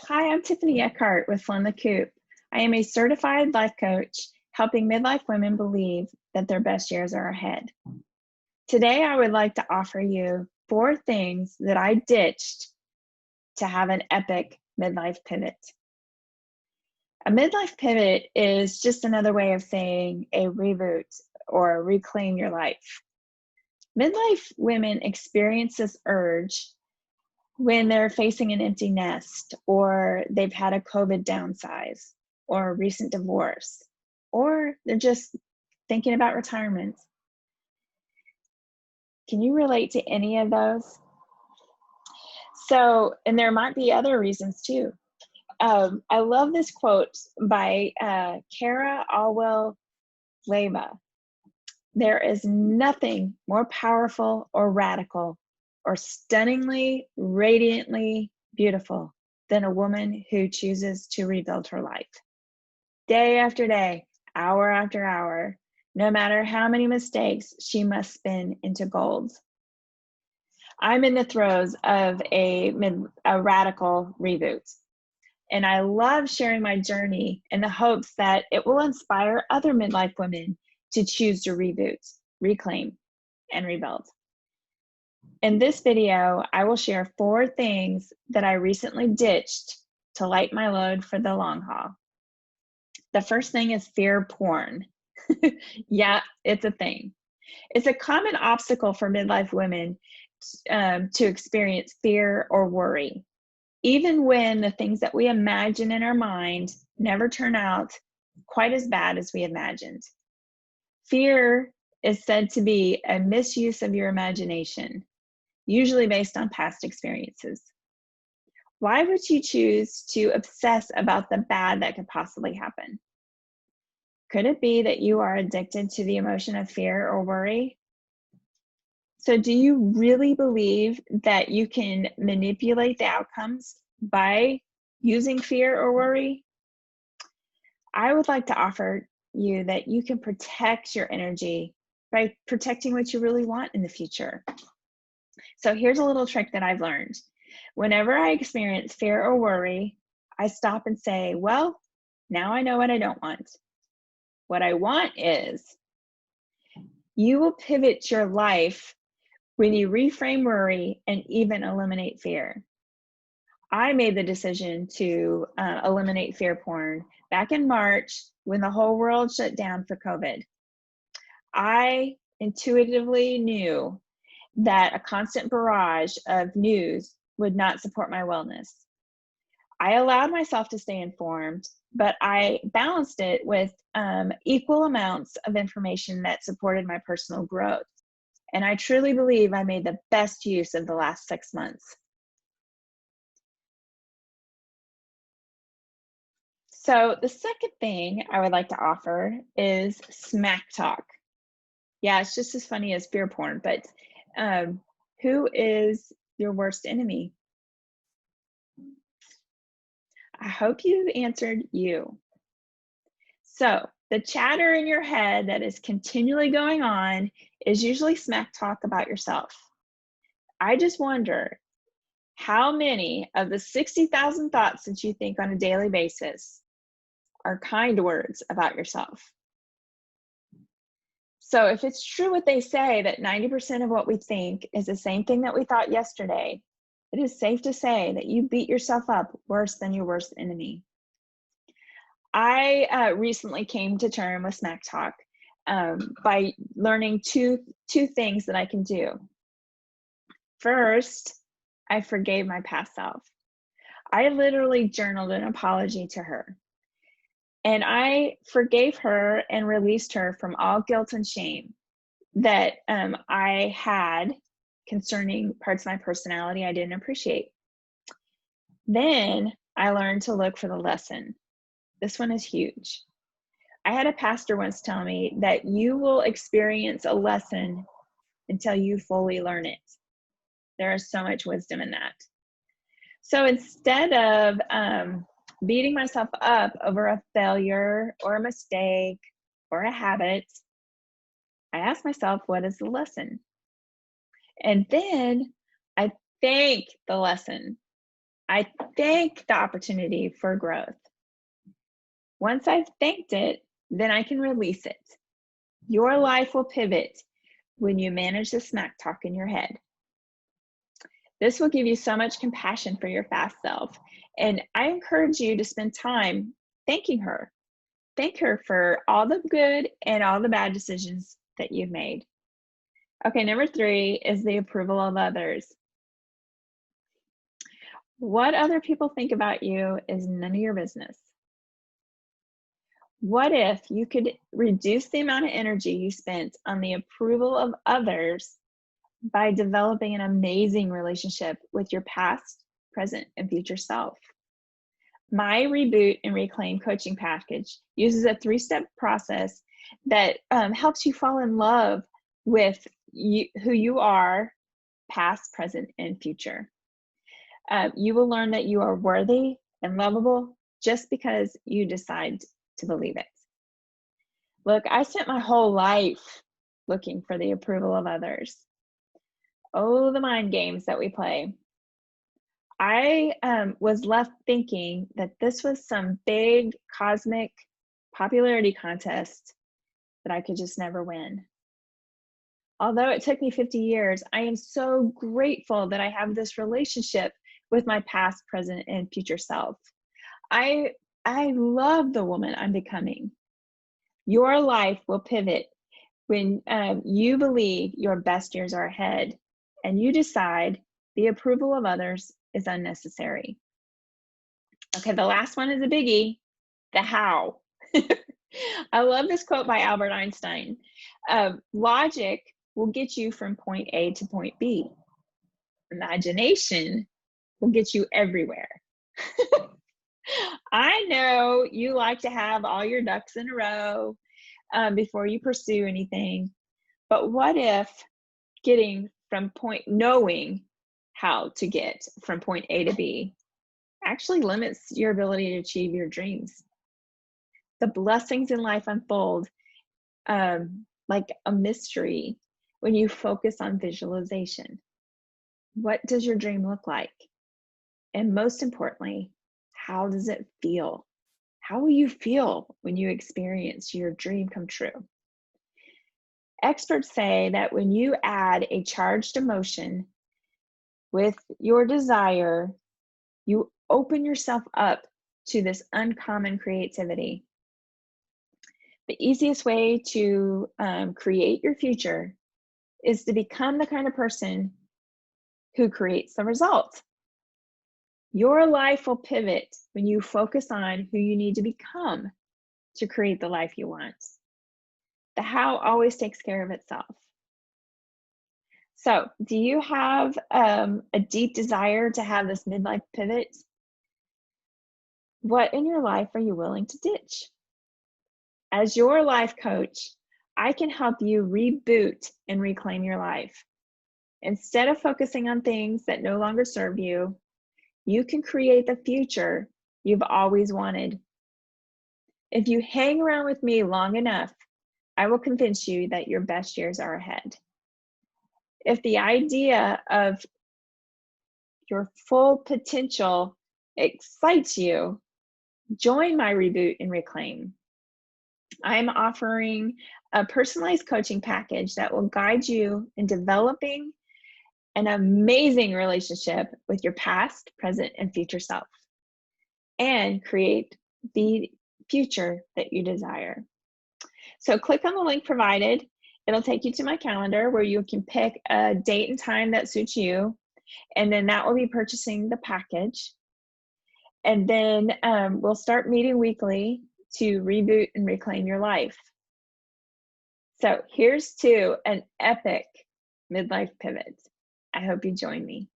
Hi, I'm Tiffany Eckhart with Flynn the Coop. I am a certified life coach helping midlife women believe that their best years are ahead. Today, I would like to offer you 4 things that I ditched to have an epic midlife pivot. A midlife pivot is just another way of saying a reboot or reclaim your life. Midlife women experience this urge when they're facing an empty nest, or they've had a COVID downsize, or a recent divorce, or they're just thinking about retirement. Can you relate to any of those? So, and there might be other reasons too. I love this quote by Cara Alwell Leba. There is nothing more powerful or radical or stunningly, radiantly beautiful than a woman who chooses to rebuild her life. Day after day, hour after hour, no matter how many mistakes she must spin into gold. I'm in the throes of a radical reboot, and I love sharing my journey in the hopes that it will inspire other midlife women to choose to reboot, reclaim, and rebuild. In this video, I will share 4 things that I recently ditched to light my load for the long haul. The first thing is fear porn. Yeah, it's a thing. It's a common obstacle for midlife women to experience fear or worry, even when the things that we imagine in our mind never turn out quite as bad as we imagined. Fear is said to be a misuse of your imagination, usually based on past experiences. Why would you choose to obsess about the bad that could possibly happen? Could it be that you are addicted to the emotion of fear or worry? So, do you really believe that you can manipulate the outcomes by using fear or worry? I would like to offer you that you can protect your energy by protecting what you really want in the future. So here's a little trick that I've learned. Whenever I experience fear or worry, I stop and say, well, now I know what I don't want. What I want is you will pivot your life when you reframe worry and even eliminate fear. I made the decision to eliminate fear porn back in March when the whole world shut down for COVID. I intuitively knew that a constant barrage of news would not support my wellness. I allowed myself to stay informed, but I balanced it with equal amounts of information that supported my personal growth. And I truly believe I made the best use of the last 6 months. So the second thing I would like to offer is smack talk. Yeah, it's just as funny as fear porn, but who is your worst enemy? I hope you answered you. So the chatter in your head that is continually going on is usually smack talk about yourself. I just wonder how many of the 60,000 thoughts that you think on a daily basis are kind words about yourself. So if it's true what they say that 90% of what we think is the same thing that we thought yesterday, it is safe to say that you beat yourself up worse than your worst enemy. I recently came to terms with smack talk by learning two things that I can do. First, I forgave my past self. I literally journaled an apology to her. And I forgave her and released her from all guilt and shame that I had concerning parts of my personality I didn't appreciate. Then I learned to look for the lesson. This one is huge. I had a pastor once tell me that you will experience a lesson until you fully learn it. There is so much wisdom in that. So instead of beating myself up over a failure or a mistake or a habit, I ask myself, what is the lesson? And then I thank the lesson. I thank the opportunity for growth. Once I've thanked it, then I can release it. Your life will pivot when you manage the smack talk in your head. This will give you so much compassion for your fast self. And I encourage you to spend time thanking her. Thank her for all the good and all the bad decisions that you've made. Okay, number 3 is the approval of others. What other people think about you is none of your business. What if you could reduce the amount of energy you spent on the approval of others by developing an amazing relationship with your past, present, and future self? My Reboot and Reclaim coaching package uses a 3-step process that helps you fall in love with who you are, past, present, and future. You will learn that you are worthy and lovable just because you decide to believe it. Look, I spent my whole life looking for the approval of others. Oh, the mind games that we play. I was left thinking that this was some big cosmic popularity contest that I could just never win. Although it took me 50 years, I am so grateful that I have this relationship with my past, present, and future self. I love the woman I'm becoming. Your life will pivot when you believe your best years are ahead and you decide the approval of others is unnecessary. Okay, the last one is a biggie, the how. I love this quote by Albert Einstein. Logic will get you from point A to point B. Imagination will get you everywhere. I know you like to have all your ducks in a row before you pursue anything, but what if knowing how to get from point A to B actually limits your ability to achieve your dreams? The blessings in life unfold like a mystery when you focus on visualization. What does your dream look like? And most importantly, how does it feel? How will you feel when you experience your dream come true? Experts say that when you add a charged emotion with your desire, you open yourself up to this uncommon creativity. The easiest way to create your future is to become the kind of person who creates the result. Your life will pivot when you focus on who you need to become to create the life you want. The how always takes care of itself. So, do you have a deep desire to have this midlife pivot? What in your life are you willing to ditch? As your life coach, I can help you reboot and reclaim your life. Instead of focusing on things that no longer serve you, you can create the future you've always wanted. If you hang around with me long enough, I will convince you that your best years are ahead. If the idea of your full potential excites you, join my Reboot and Reclaim. I'm offering a personalized coaching package that will guide you in developing an amazing relationship with your past, present, and future self, and create the future that you desire. So click on the link provided. It'll take you to my calendar where you can pick a date and time that suits you, and then that will be purchasing the package. And then we'll start meeting weekly to reboot and reclaim your life. So here's to an epic midlife pivot. I hope you join me.